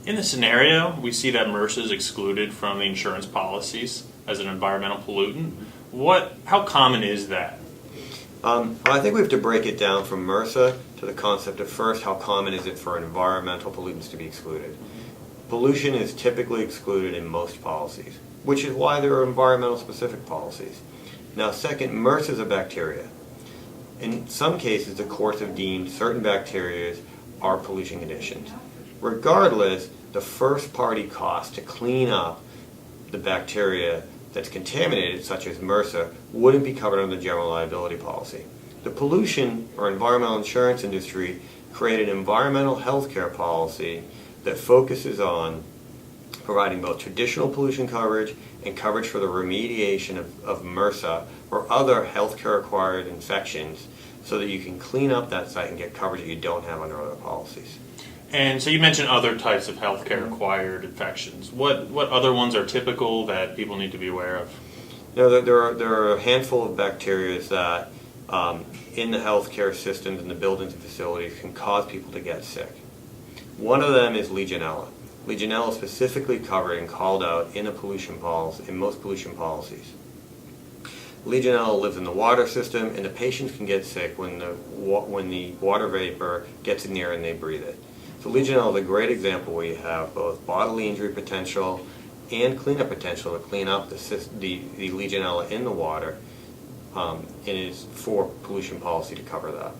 In the scenario, we see that MRSA is excluded from the insurance policies as an environmental pollutant. How common is that? Well, I think we have to break it down from MRSA to the concept of first, how common is it for environmental pollutants to be excluded? Pollution is typically excluded in most policies, which is why there are environmental specific policies. Now second, MRSA is a bacteria. In some cases, the courts have deemed certain bacteria are pollution conditions. Regardless, the first party cost to clean up the bacteria that's contaminated, such as MRSA, wouldn't be covered under the general liability policy. The pollution or environmental insurance industry created an environmental health care policy that focuses on providing both traditional pollution coverage and coverage for the remediation of MRSA or other healthcare acquired infections so that you can clean up that site and get coverage that you don't have under other policies. And so you mentioned other types of healthcare acquired infections. What other ones are typical that people need to be aware of? There are a handful of bacteria that in the healthcare systems and the buildings and facilities can cause people to get sick. One of them is Legionella. Legionella is specifically covered and called out in most pollution policies. Legionella lives in the water system, and the patients can get sick when the water vapor gets in there and they breathe it. So Legionella is a great example where you have both bodily injury potential and cleanup potential to clean up the Legionella in the water, and it is for pollution policy to cover that.